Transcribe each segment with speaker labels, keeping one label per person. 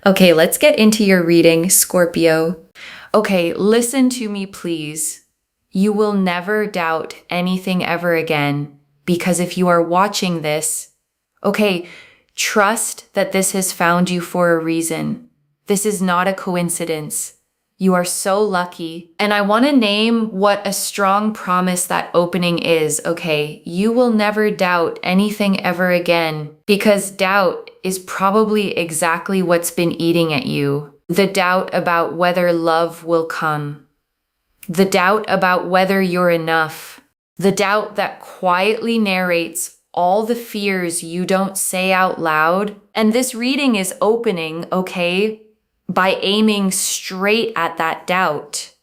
Speaker 1: Okay, let's get into your reading, Scorpio. Okay, listen to me, please. You will never doubt anything ever again, because if you are watching this, okay, trust that this has found you for a reason. This is not a coincidence. You are so lucky. And I want to name what a strong promise that opening is, okay? You will never doubt anything ever again, because doubt is probably exactly what's been eating at you. The doubt about whether love will come. The doubt about whether you're enough. The doubt that quietly narrates all the fears you don't say out loud. And this reading is opening, okay, by aiming straight at that doubt,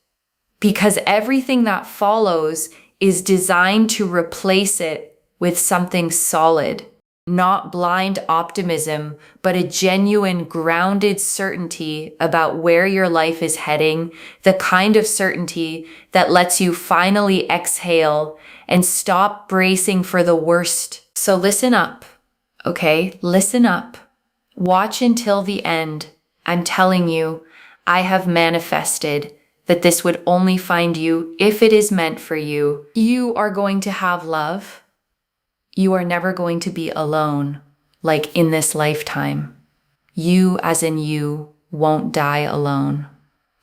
Speaker 1: because everything that follows is designed to replace it with something solid, not blind optimism, but a genuine grounded certainty about where your life is heading, the kind of certainty that lets you finally exhale and stop bracing for the worst. So listen up, okay? Listen up. Watch until the end. I'm telling you, I have manifested that this would only find you if it is meant for you. You are going to have love. You are never going to be alone, like in this lifetime. You, as in you, won't die alone.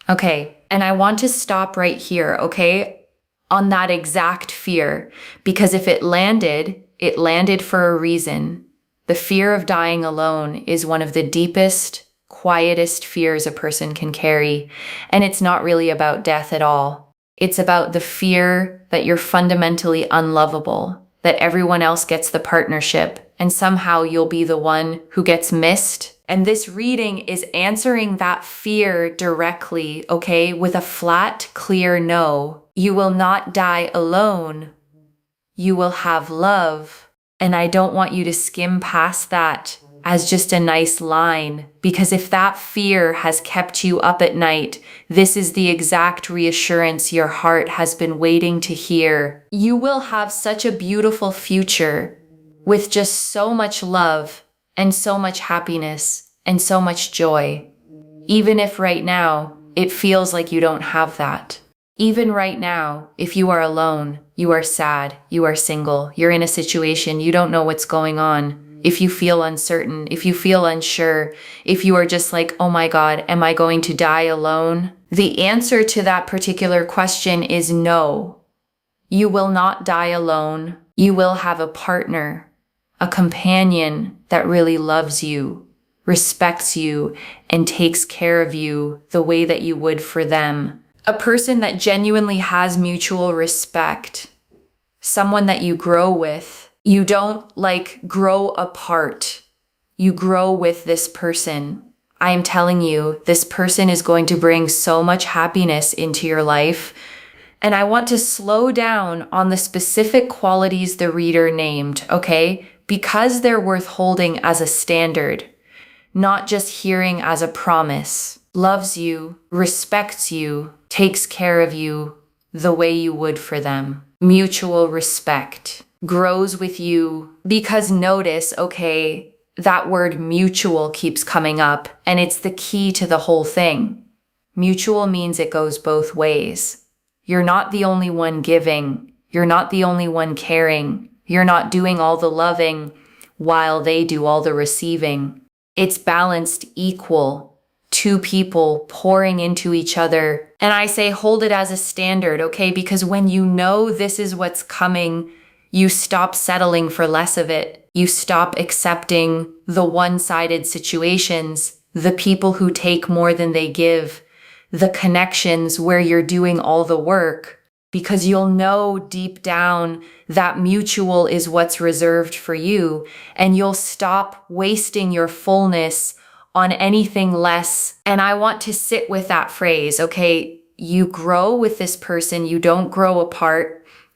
Speaker 1: Okay, and I want to stop right here, okay, on that exact fear, because if it landed for a reason. The fear of dying alone is one of the deepest, quietest fears a person can carry, and it's not really about death at all. It's about the fear that you're fundamentally unlovable, that everyone else gets the partnership, and somehow you'll be the one who gets missed. And this reading is answering that fear directly, okay, with a flat, clear no. You will not die alone. You will have love. And I don't want you to skim past that as just a nice line, because if that fear has kept you up at night, this is the exact reassurance your heart has been waiting to hear. You will have such a beautiful future with just so much love and so much happiness and so much joy. Even if right now it feels like you don't have that. Even right now, if you are alone, you are sad, you are single, you're in a situation, you don't know what's going on. If you feel uncertain, if you feel unsure, if you are just like, oh my God, am I going to die alone? The answer to that particular question is no. You will not die alone. You will have a partner, a companion that really loves you, respects you, and takes care of you the way that you would for them. A person that genuinely has mutual respect. Someone that you grow with. You don't grow apart. You grow with this person. I am telling you, this person is going to bring so much happiness into your life. And I want to slow down on the specific qualities the reader named, okay? Because they're worth holding as a standard, not just hearing as a promise. Loves you, respects you, takes care of you the way you would for them. Mutual respect. Grows with you, because notice, okay, that word mutual keeps coming up, and it's the key to the whole thing. Mutual means it goes both ways. You're not the only one giving. You're not the only one caring. You're not doing all the loving while they do all the receiving. It's balanced, equal. Two people pouring into each other. And I say hold it as a standard, okay? Because when you know this is what's coming, you stop settling for less of it. You stop accepting the one-sided situations, the people who take more than they give, the connections where you're doing all the work, because you'll know deep down that mutual is what's reserved for you, and you'll stop wasting your fullness on anything less. And I want to sit with that phrase, okay? You grow with this person, you don't grow apart,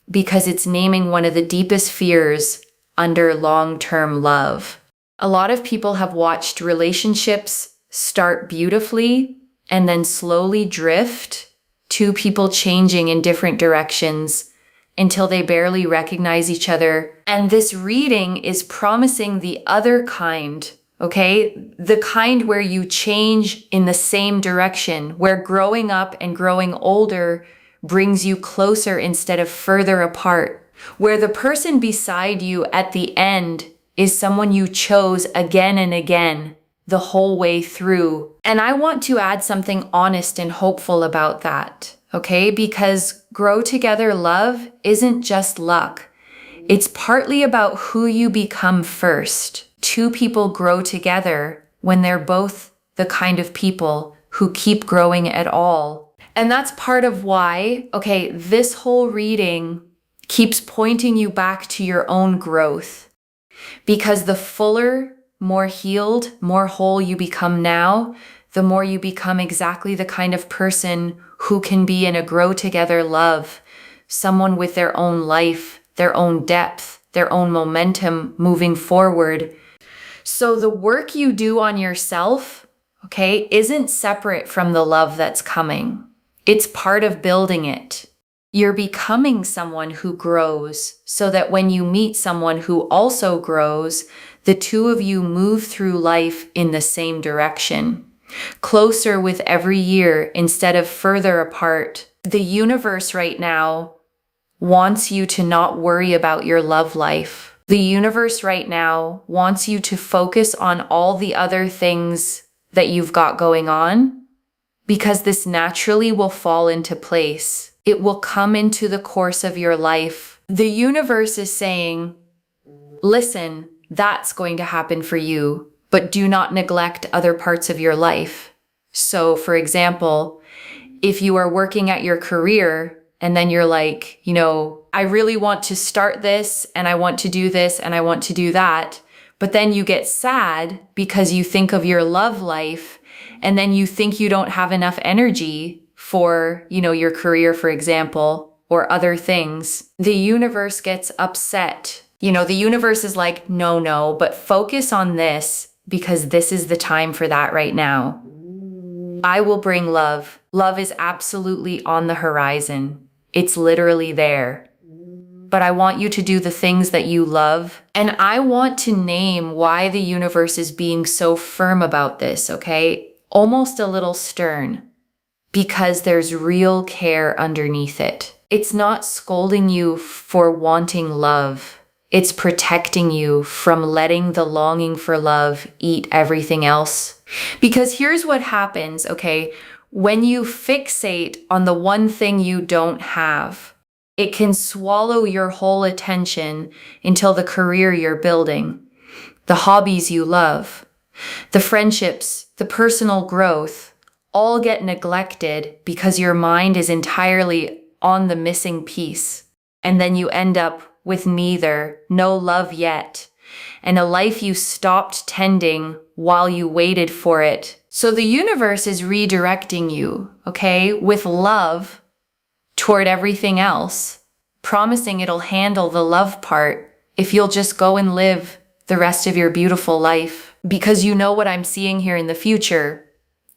Speaker 1: because it's naming one of the deepest fears under long-term love. A lot of people have watched relationships start beautifully and then slowly drift, two people changing in different directions until they barely recognize each other. And this reading is promising the other kind, okay? The kind where you change in the same direction, where growing up and growing older brings you closer instead of further apart, where the person beside you at the end is someone you chose again and again the whole way through. And I want to add something honest and hopeful about that, okay? Because grow together love isn't just luck. It's partly about who you become first. Two people grow together when they're both the kind of people who keep growing at all. And that's part of why, okay, this whole reading keeps pointing you back to your own growth. Because the fuller, more healed, more whole you become now, the more you become exactly the kind of person who can be in a grow together love, someone with their own life, their own depth, their own momentum moving forward. So the work you do on yourself, okay, isn't separate from the love that's coming. It's part of building it. You're becoming someone who grows so that when you meet someone who also grows, the two of you move through life in the same direction, closer with every year instead of further apart. The universe right now wants you to not worry about your love life. The universe right now wants you to focus on all the other things that you've got going on, because this naturally will fall into place. It will come into the course of your life. The universe is saying, listen, that's going to happen for you, but do not neglect other parts of your life. So, for example, if you are working at your career and then you're like, I really want to start this and I want to do this and I want to do that, but then you get sad because you think of your love life and then you think you don't have enough energy for, your career, for example, or other things. The universe gets upset. The universe is like, no, but focus on this because this is the time for that right now. I will bring love. Love is absolutely on the horizon. It's literally there. But I want you to do the things that you love. And I want to name why the universe is being so firm about this, okay? Almost a little stern. Because there's real care underneath it. It's not scolding you for wanting love. It's protecting you from letting the longing for love eat everything else. Because here's what happens, okay? When you fixate on the one thing you don't have, it can swallow your whole attention until the career you're building, the hobbies you love, the friendships, the personal growth, all get neglected because your mind is entirely on the missing piece. And then you end up with neither, no love yet, and a life you stopped tending while you waited for it. So the universe is redirecting you, okay, with love toward everything else, promising it'll handle the love part if you'll just go and live the rest of your beautiful life. Because you know what I'm seeing here in the future.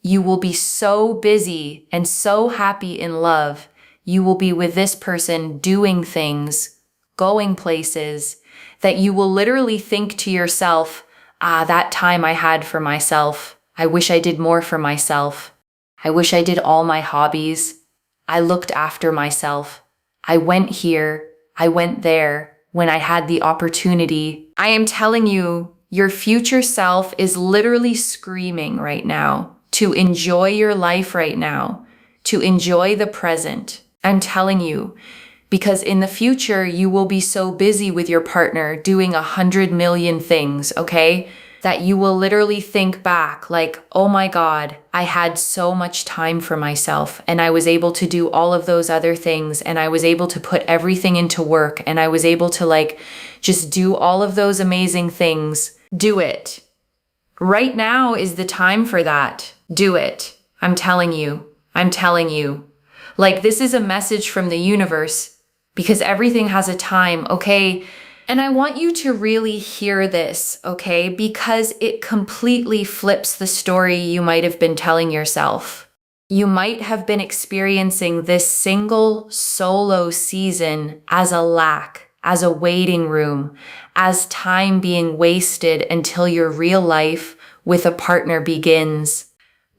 Speaker 1: You will be so busy and so happy in love. You will be with this person doing things, going places, that you will literally think to yourself, that time I had for myself. I wish I did more for myself. I wish I did all my hobbies. I looked after myself. I went here. I went there when I had the opportunity. I am telling you, your future self is literally screaming right now to enjoy your life right now, to enjoy the present. I'm telling you, because in the future, you will be so busy with your partner doing 100 million things, okay? That you will literally think back like, oh my God, I had so much time for myself and I was able to do all of those other things and I was able to put everything into work and I was able to just do all of those amazing things. Do it. Right now is the time for that. Do it. I'm telling you. I'm telling you. This is a message from the universe because everything has a time, okay? And I want you to really hear this, okay? Because it completely flips the story you might have been telling yourself. You might have been experiencing this single solo season as a lack, as a waiting room, as time being wasted until your real life with a partner begins.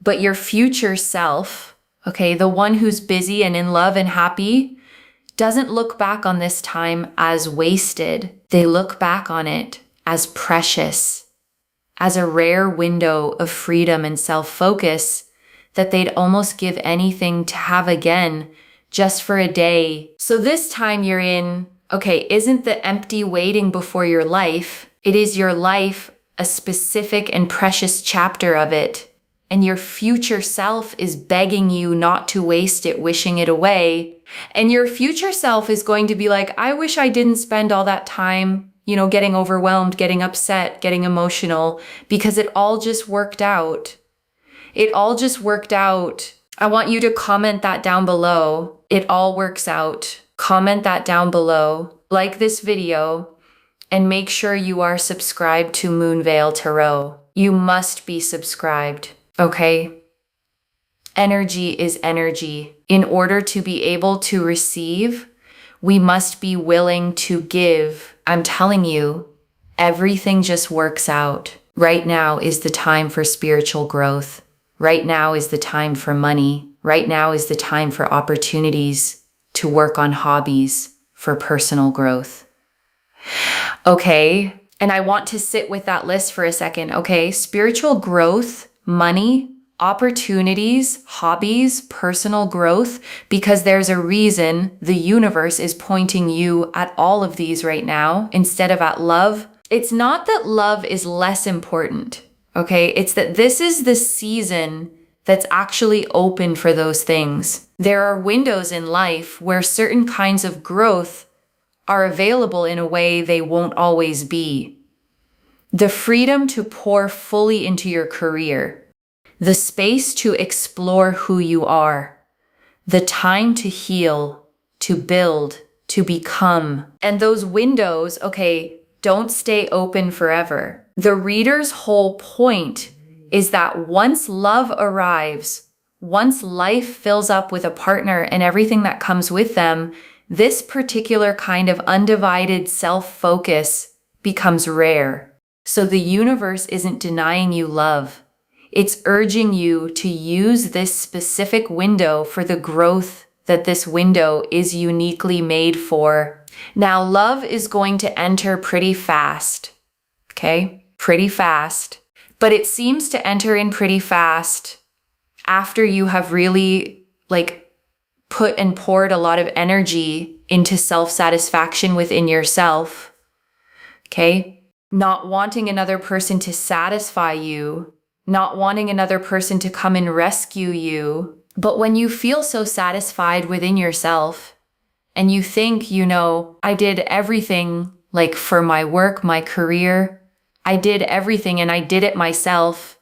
Speaker 1: But your future self, okay, the one who's busy and in love and happy, doesn't look back on this time as wasted. They look back on it as precious, as a rare window of freedom and self-focus that they'd almost give anything to have again just for a day. So this time you're in, okay, isn't the empty waiting before your life. It is your life, a specific and precious chapter of it. And your future self is begging you not to waste it, wishing it away. And your future self is going to be like, I wish I didn't spend all that time, getting overwhelmed, getting upset, getting emotional, because it all just worked out. It all just worked out. I want you to comment that down below. It all works out. Comment that down below. Like this video and make sure you are subscribed to Moonveil Tarot. You must be subscribed, okay? Energy is energy. In order to be able to receive, we must be willing to give. I'm telling you, everything just works out. Right now is the time for spiritual growth. Right now is the time for money. Right now is the time for opportunities to work on hobbies for personal growth. Okay, and I want to sit with that list for a second, okay? Spiritual growth, money, opportunities, hobbies, personal growth, because there's a reason the universe is pointing you at all of these right now instead of at love. It's not that love is less important. Okay, it's that this is the season that's actually open for those things. There are windows in life where certain kinds of growth are available in a way they won't always be. The freedom to pour fully into your career, the space to explore who you are, the time to heal, to build, to become. And those windows, okay, don't stay open forever. The reader's whole point is that once love arrives, once life fills up with a partner and everything that comes with them, this particular kind of undivided self-focus becomes rare. So the universe isn't denying you love. It's urging you to use this specific window for the growth that this window is uniquely made for. Now, love is going to enter pretty fast, okay? Pretty fast. But it seems to enter in pretty fast after you have really put and poured a lot of energy into self-satisfaction within yourself, okay? Not wanting another person to satisfy you, not wanting another person to come and rescue you. But when you feel so satisfied within yourself and you think, I did everything for my work, my career, I did everything and I did it myself.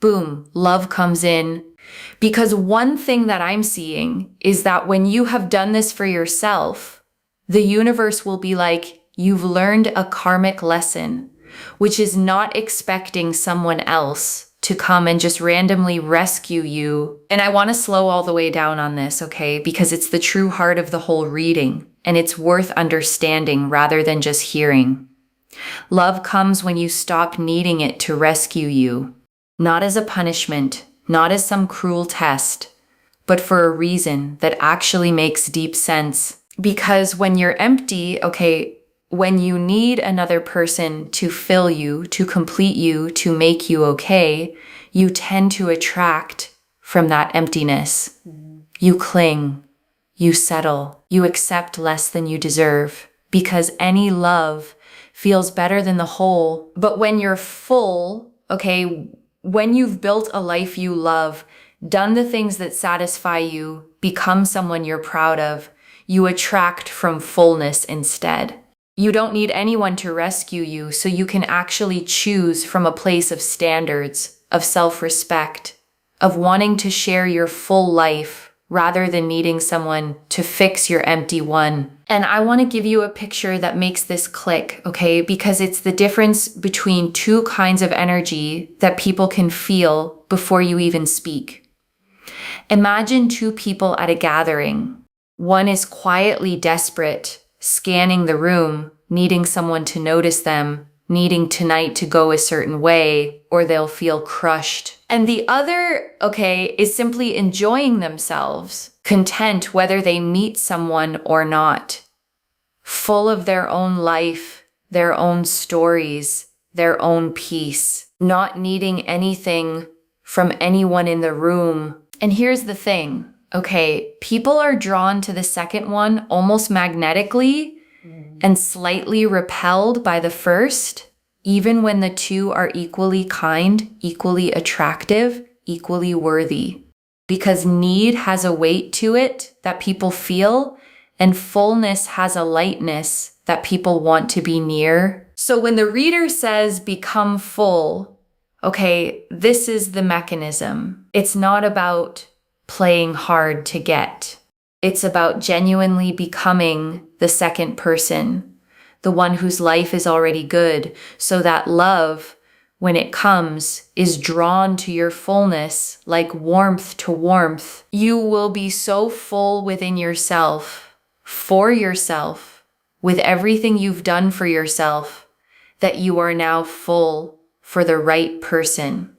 Speaker 1: Boom, love comes in. Because one thing that I'm seeing is that when you have done this for yourself, the universe will be like, you've learned a karmic lesson, which is not expecting someone else to come and just randomly rescue you. And I want to slow all the way down on this, okay? Because it's the true heart of the whole reading and it's worth understanding rather than just hearing. Love comes when you stop needing it to rescue you, not as a punishment, not as some cruel test, but for a reason that actually makes deep sense. Because when you're empty, okay, when you need another person to fill you, to complete you, to make you okay, you tend to attract from that emptiness. You cling, you settle, you accept less than you deserve, because any love feels better than the whole. But when you're full, okay, when you've built a life you love, done the things that satisfy you, become someone you're proud of, you attract from fullness instead. You don't need anyone to rescue you, so you can actually choose from a place of standards, of self-respect, of wanting to share your full life rather than needing someone to fix your empty one. And I want to give you a picture that makes this click, okay? Because it's the difference between two kinds of energy that people can feel before you even speak. Imagine two people at a gathering. One is quietly desperate, scanning the room, needing someone to notice them, needing tonight to go a certain way, or they'll feel crushed. And the other, is simply enjoying themselves, content whether they meet someone or not, full of their own life, their own stories, their own peace, not needing anything from anyone in the room. And here's the thing, people are drawn to the second one almost magnetically and slightly repelled by the first, even when the two are equally kind, equally attractive, equally worthy. Because need has a weight to it that people feel, and fullness has a lightness that people want to be near. So when the reader says become full, this is the mechanism. It's not about playing hard to get. It's about genuinely becoming the second person, the one whose life is already good, so that love, when it comes, is drawn to your fullness like warmth to warmth. You will be so full within yourself, for yourself, with everything you've done for yourself, that you are now full for the right person.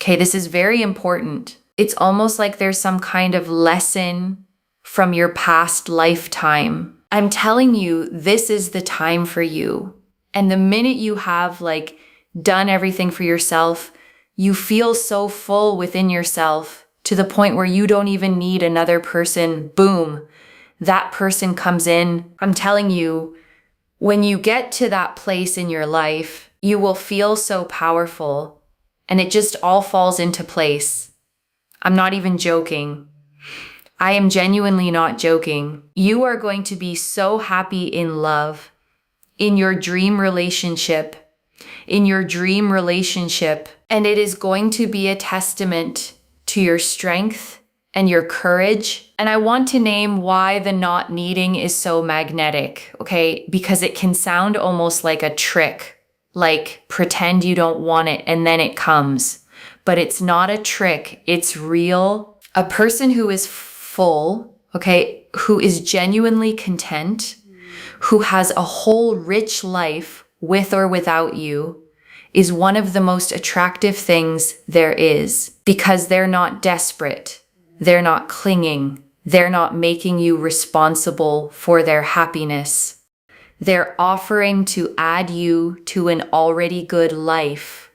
Speaker 1: This is very important. It's almost like there's some kind of lesson from your past lifetime. I'm telling you, this is the time for you. And the minute you have done everything for yourself, you feel so full within yourself to the point where you don't even need another person. Boom, that person comes in. I'm telling you, when you get to that place in your life, you will feel so powerful and it just all falls into place. I'm not even joking. I am genuinely not joking. You are going to be so happy in love, in your dream relationship, and it is going to be a testament to your strength and your courage. And I want to name why the not needing is so magnetic, because it can sound almost like a trick, like pretend you don't want it and then it comes. But it's not a trick, it's real. A person who is full, who is genuinely content, who has a whole rich life with or without you, is one of the most attractive things there is, because they're not desperate, they're not clinging, they're not making you responsible for their happiness. They're offering to add you to an already good life.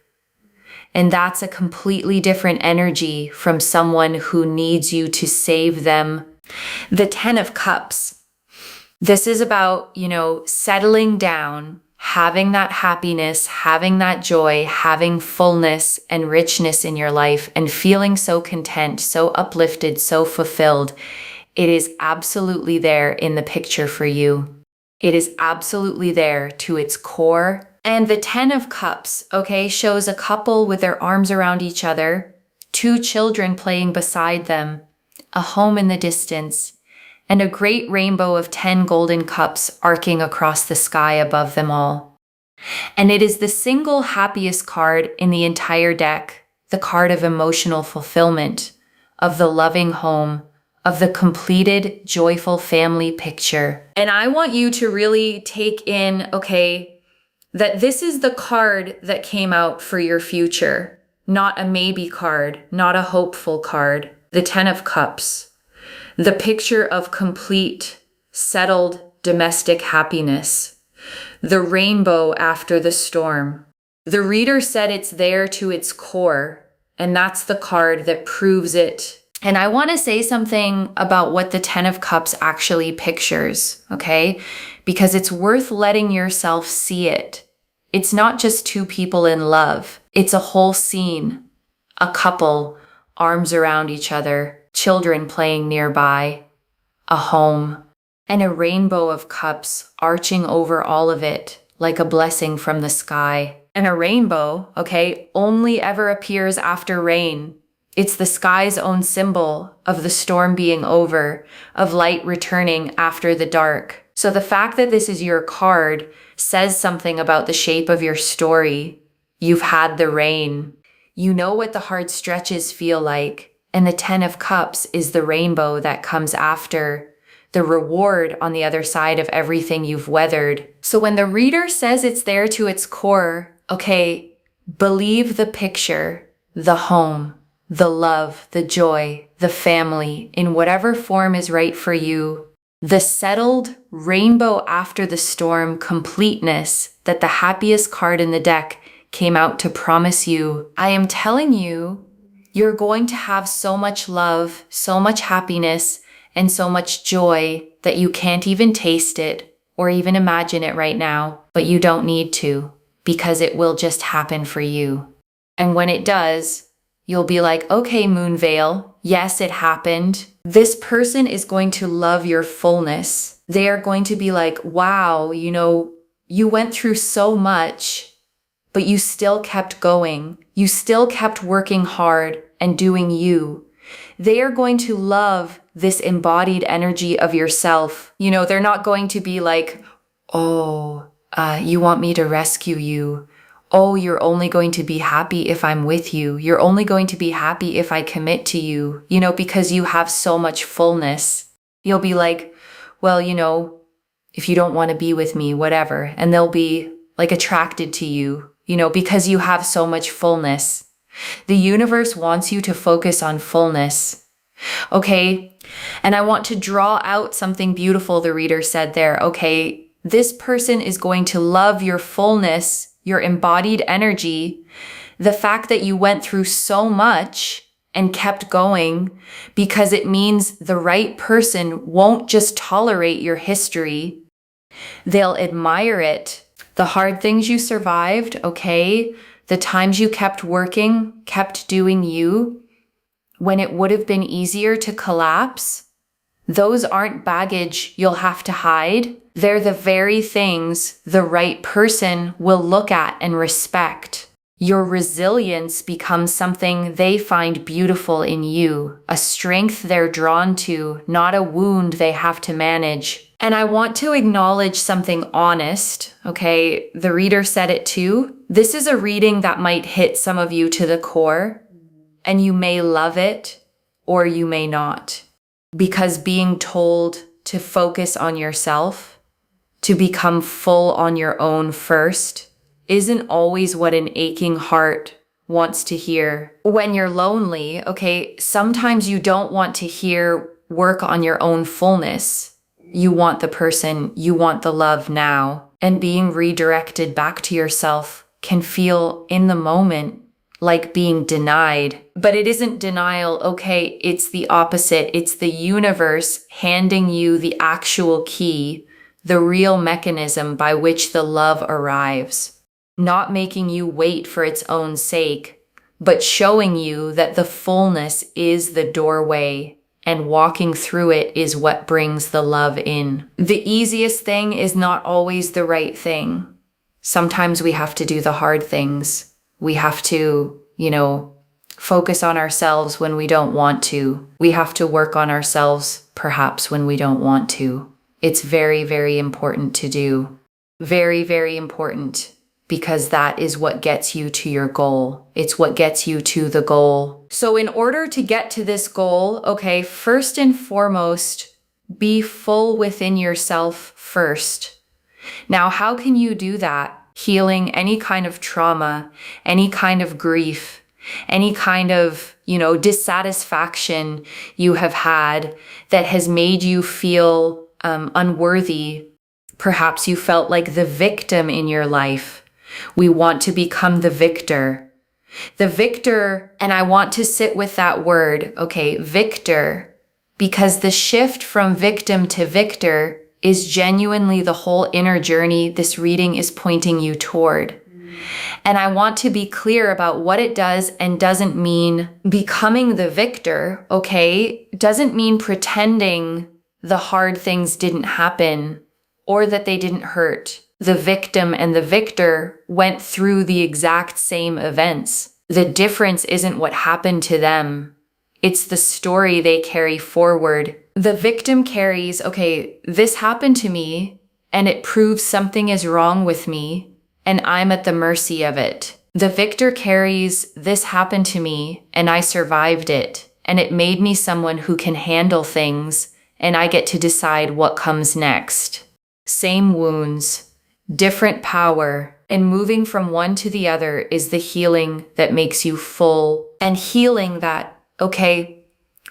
Speaker 1: And that's a completely different energy from someone who needs you to save them. The 10 of Cups. This is about, settling down, having that happiness, having that joy, having fullness and richness in your life, and feeling so content, so uplifted, so fulfilled. It is absolutely there in the picture for you. It is absolutely there to its core. And the 10 of Cups, shows a couple with their arms around each other, 2 children playing beside them, a home in the distance, and a great rainbow of 10 golden cups arcing across the sky above them all. And it is the single happiest card in the entire deck, the card of emotional fulfillment, of the loving home, of the completed, joyful family picture. And I want you to really take in, that this is the card that came out for your future, not a maybe card, not a hopeful card. The 10 of Cups, the picture of complete, settled domestic happiness, the rainbow after the storm. The reader said it's there to its core, and that's the card that proves it. And I want to say something about what the 10 of Cups actually pictures, because it's worth letting yourself see it. It's not just 2 people in love. It's a whole scene. A couple, arms around each other, children playing nearby, a home, and a rainbow of cups arching over all of it like a blessing from the sky. And a rainbow, only ever appears after rain. It's the sky's own symbol of the storm being over, of light returning after the dark. So the fact that this is your card says something about the shape of your story. You've had the rain. You know what the hard stretches feel like. And the 10 of Cups is the rainbow that comes after. the reward on the other side of everything you've weathered. So when the reader says it's there to its core, okay, believe the picture, the home, the love, the joy, the family, in whatever form is right for you, the settled rainbow after the storm completeness that the happiest card in the deck came out to promise you. I am telling you, you're going to have so much love, so much happiness, and so much joy that you can't even taste it or even imagine it right now, but you don't need to, because it will just happen for you. And when it does, you'll be like, okay, Moonveil, yes, it happened. This person is going to love your fullness. They are going to be like, wow, you went through so much, but you still kept going. You still kept working hard and doing you. They are going to love this embodied energy of yourself. They're not going to be like, oh, you want me to rescue you. Oh, you're only going to be happy if I'm with you. You're only going to be happy if I commit to you, because you have so much fullness. You'll be like, well, if you don't want to be with me, whatever. And they'll be like attracted to you, because you have so much fullness. The universe wants you to focus on fullness. Okay. And I want to draw out something beautiful the reader said there. Okay. This person is going to love your fullness, your embodied energy, the fact that you went through so much and kept going, because it means the right person won't just tolerate your history. They'll admire it. The hard things you survived, okay? The times you kept working, kept doing you, when it would have been easier to collapse, those aren't baggage you'll have to hide. They're the very things the right person will look at and respect. Your resilience becomes something they find beautiful in you, a strength they're drawn to, not a wound they have to manage. And I want to acknowledge something honest, okay? The reader said it too. This is a reading that might hit some of you to the core, and you may love it or you may not. Because being told to focus on yourself, to become full on your own first, isn't always what an aching heart wants to hear. When you're lonely, okay, sometimes you don't want to hear work on your own fullness. You want the person, you want the love now. And being redirected back to yourself can feel in the moment like being denied. But it isn't denial, okay, it's the opposite. It's the universe handing you the actual key, the real mechanism by which the love arrives. Not making you wait for its own sake, but showing you that the fullness is the doorway, and walking through it is what brings the love in. The easiest thing is not always the right thing. Sometimes we have to do the hard things. We have to, focus on ourselves when we don't want to. We have to work on ourselves, perhaps, when we don't want to. It's very, very important to do. Very, very important, because that is what gets you to your goal. It's what gets you to the goal. So in order to get to this goal, okay, first and foremost, be full within yourself first. Now, how can you do that? Healing any kind of trauma, any kind of grief, any kind of, dissatisfaction you have had that has made you feel unworthy. Perhaps you felt like the victim in your life. We want to become the victor. The victor, and I want to sit with that word, okay, victor, because the shift from victim to victor is genuinely the whole inner journey this reading is pointing you toward. And I want to be clear about what it does and doesn't mean becoming the victor, okay? Doesn't mean pretending the hard things didn't happen or that they didn't hurt. The victim and the victor went through the exact same events. The difference isn't what happened to them. It's the story they carry forward. The victim carries, okay, this happened to me, and it proves something is wrong with me, and I'm at the mercy of it. The victor carries, this happened to me, and I survived it, and it made me someone who can handle things and I get to decide what comes next. Same wounds, different power, and moving from one to the other is the healing that makes you full. And healing that,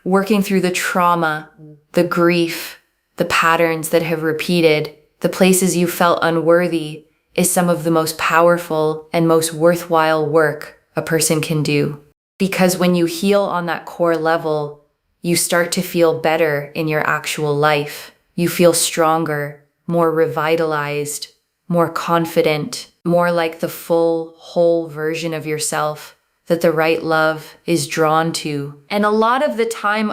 Speaker 1: working through the trauma, the grief, the patterns that have repeated, the places you felt unworthy, is some of the most powerful and most worthwhile work a person can do. Because when you heal on that core level, you start to feel better in your actual life. You feel stronger, more revitalized, more confident, more like the full, whole version of yourself that the right love is drawn to. And a lot of the time,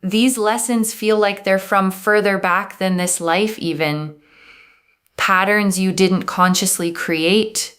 Speaker 1: these lessons feel like they're from further back than this life even. Patterns you didn't consciously create,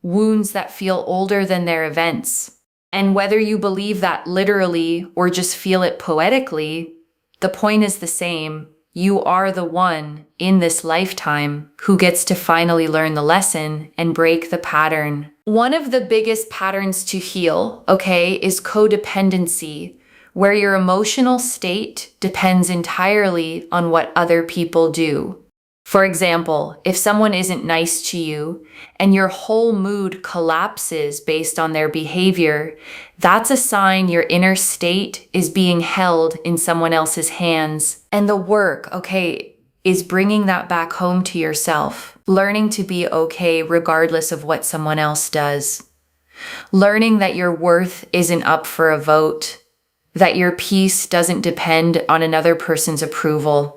Speaker 1: wounds that feel older than their events. And whether you believe that literally or just feel it poetically, the point is the same. You are the one in this lifetime who gets to finally learn the lesson and break the pattern. One of the biggest patterns to heal, is codependency, where your emotional state depends entirely on what other people do. For example, if someone isn't nice to you and your whole mood collapses based on their behavior, that's a sign your inner state is being held in someone else's hands. And the work, is bringing that back home to yourself, learning to be okay regardless of what someone else does, learning that your worth isn't up for a vote, that your peace doesn't depend on another person's approval.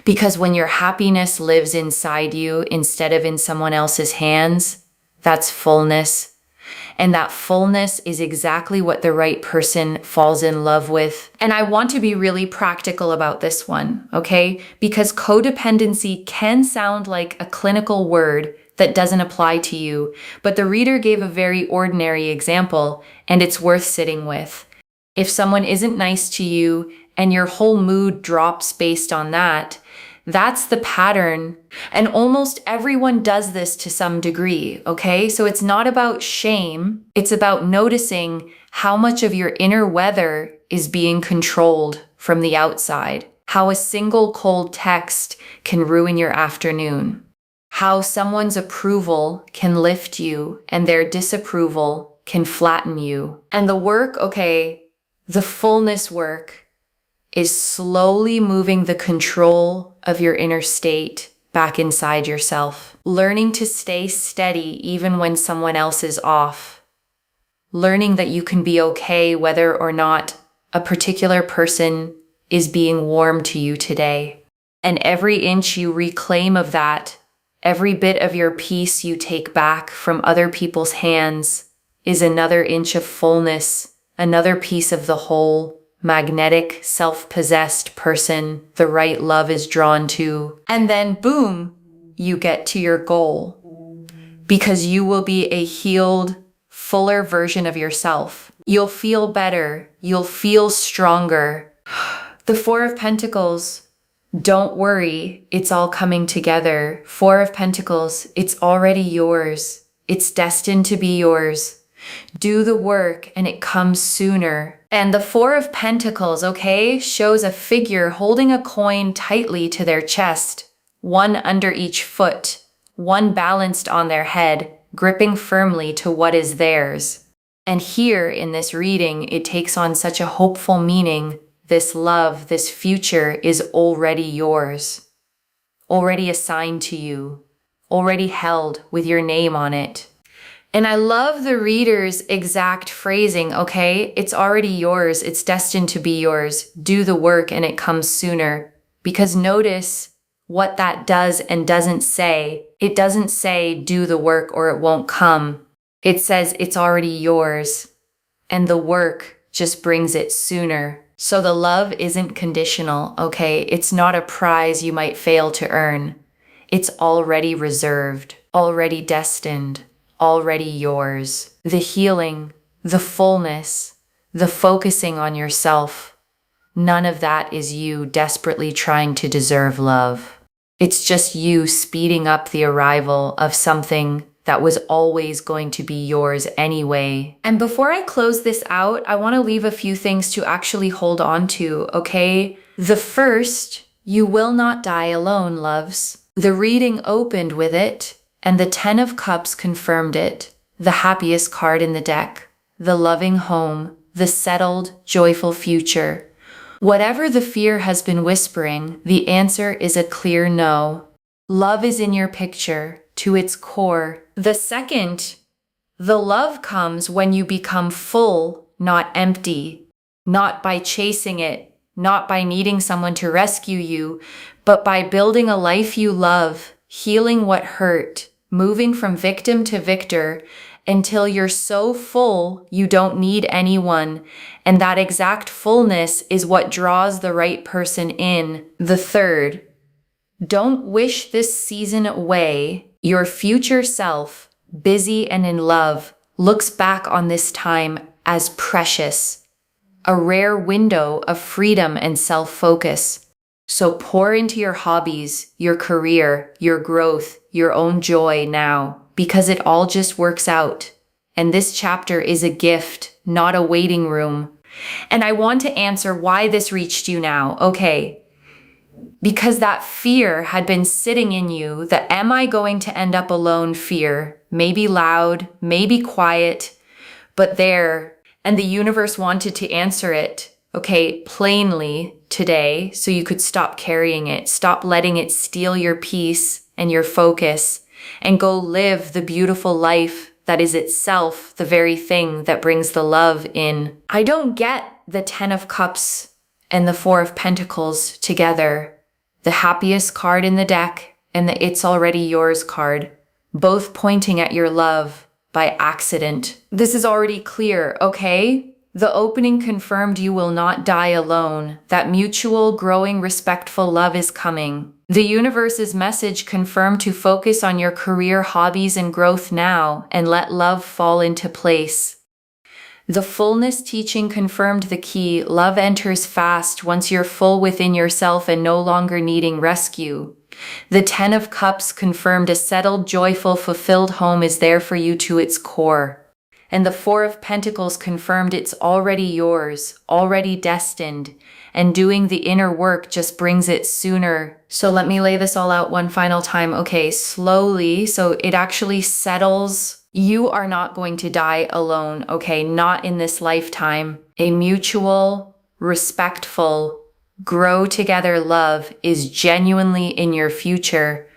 Speaker 1: Because when your happiness lives inside you instead of in someone else's hands, that's fullness. And that fullness is exactly what the right person falls in love with. And I want to be really practical about this one, Because codependency can sound like a clinical word that doesn't apply to you, but the reader gave a very ordinary example, and it's worth sitting with. If someone isn't nice to you and your whole mood drops based on that, that's the pattern. And almost everyone does this to some degree, So it's not about shame. It's about noticing how much of your inner weather is being controlled from the outside. How a single cold text can ruin your afternoon. How someone's approval can lift you and their disapproval can flatten you. And the work, the fullness work, is slowly moving the control of your inner state back inside yourself. Learning to stay steady even when someone else is off. Learning that you can be okay whether or not a particular person is being warm to you today. And every inch you reclaim of that, every bit of your peace you take back from other people's hands, is another inch of fullness, another piece of the whole, magnetic, self-possessed person the right love is drawn to. And then boom, you get to your goal. Because you will be a healed, fuller version of yourself. You'll feel better. You'll feel stronger. The Four of Pentacles. Don't worry, it's all coming together. Four of Pentacles, it's already yours. It's destined to be yours. Do the work and it comes sooner. And the Four of Pentacles, shows a figure holding a coin tightly to their chest, one under each foot, one balanced on their head, gripping firmly to what is theirs. And here in this reading, it takes on such a hopeful meaning. This love, this future is already yours, already assigned to you, already held with your name on it. And I love the reader's exact phrasing, It's already yours. It's destined to be yours. Do the work and it comes sooner. Because notice what that does and doesn't say. It doesn't say do the work or it won't come. It says it's already yours. And the work just brings it sooner. So the love isn't conditional, It's not a prize you might fail to earn. It's already reserved, already destined. Already yours. The healing, the fullness, the focusing on yourself, none of that is you desperately trying to deserve love. It's just you speeding up the arrival of something that was always going to be yours anyway. And before I close this out, I want to leave a few things to actually hold on to, okay? The first, you will not die alone, loves. The reading opened with it, and the Ten of Cups confirmed it. The happiest card in the deck, the loving home, the settled, joyful future. Whatever the fear has been whispering, the answer is a clear no. Love is in your picture, to its core. The second, the love comes when you become full, not empty. Not by chasing it, not by needing someone to rescue you, but by building a life you love, healing what hurt, moving from victim to victor, until you're so full you don't need anyone, and that exact fullness is what draws the right person in. The third, don't wish this season away. Your future self, busy and in love, looks back on this time as precious, a rare window of freedom and self-focus. So pour into your hobbies, your career, your growth, your own joy now, because it all just works out. And this chapter is a gift, not a waiting room. And I want to answer why this reached you now. Okay, because that fear had been sitting in you, the am I going to end up alone fear, maybe loud, maybe quiet, but there, and the universe wanted to answer it, okay, plainly today, so you could stop carrying it, stop letting it steal your peace and your focus, and go live the beautiful life that is itself the very thing that brings the love in. I don't get the Ten of Cups and the Four of Pentacles together, the happiest card in the deck and the It's Already Yours card, both pointing at your love by accident. This is already clear, okay? The opening confirmed you will not die alone. That mutual, growing, respectful love is coming. The universe's message confirmed to focus on your career, hobbies, and growth now, and let love fall into place. The fullness teaching confirmed the key. Love enters fast once you're full within yourself and no longer needing rescue. The Ten of Cups confirmed a settled, joyful, fulfilled home is there for you to its core. And the Four of Pentacles confirmed it's already yours, already destined, and doing the inner work just brings it sooner. So let me lay this all out one final time. Okay, slowly, so it actually settles. You are not going to die alone, okay? Not in this lifetime. A mutual, respectful, grow together love is genuinely in your future,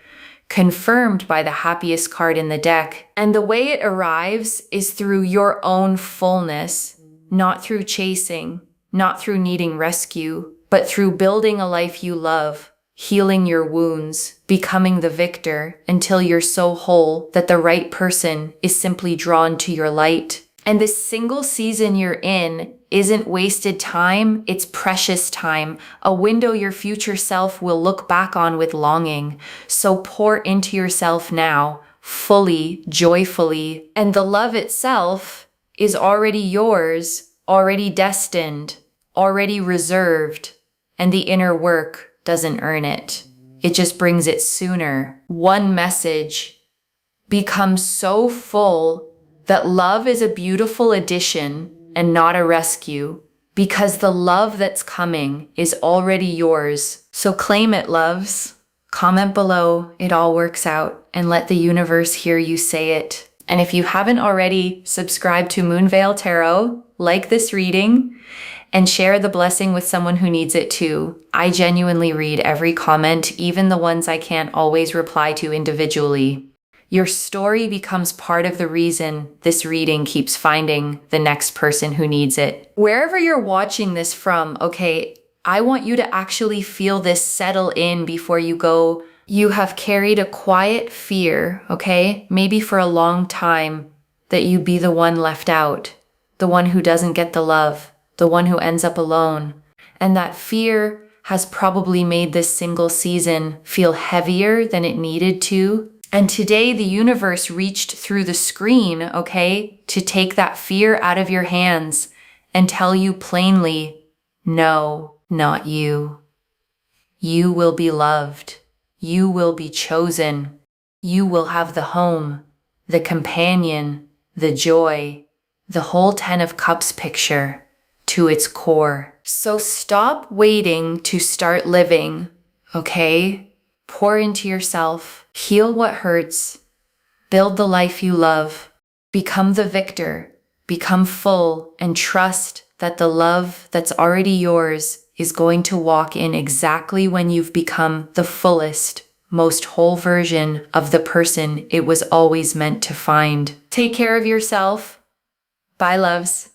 Speaker 1: confirmed by the happiest card in the deck. And the way it arrives is through your own fullness, not through chasing, not through needing rescue, but through building a life you love, healing your wounds, becoming the victor until you're so whole that the right person is simply drawn to your light. And this single season you're in isn't wasted time, it's precious time, a window your future self will look back on with longing. So pour into yourself now, fully, joyfully, and the love itself is already yours, already destined, already reserved, and the inner work doesn't earn it. It just brings it sooner. One message: become so full that love is a beautiful addition and not a rescue, because the love that's coming is already yours. So claim it, loves. Comment below, it all works out, and let the universe hear you say it. And if you haven't already, subscribe to Moonveil Tarot, like this reading, and share the blessing with someone who needs it too. I genuinely read every comment, even the ones I can't always reply to individually. Your story becomes part of the reason this reading keeps finding the next person who needs it. Wherever you're watching this from, okay, I want you to actually feel this settle in before you go. You have carried a quiet fear, okay, maybe for a long time, that you be the one left out, the one who doesn't get the love, the one who ends up alone. And that fear has probably made this single season feel heavier than it needed to. And today the universe reached through the screen, okay, to take that fear out of your hands and tell you plainly, no, not you. You will be loved. You will be chosen. You will have the home, the companion, the joy, the whole Ten of Cups picture to its core. So stop waiting to start living, okay? Pour into yourself, heal what hurts, build the life you love, become the victor, become full, and trust that the love that's already yours is going to walk in exactly when you've become the fullest, most whole version of the person it was always meant to find. Take care of yourself. Bye, loves.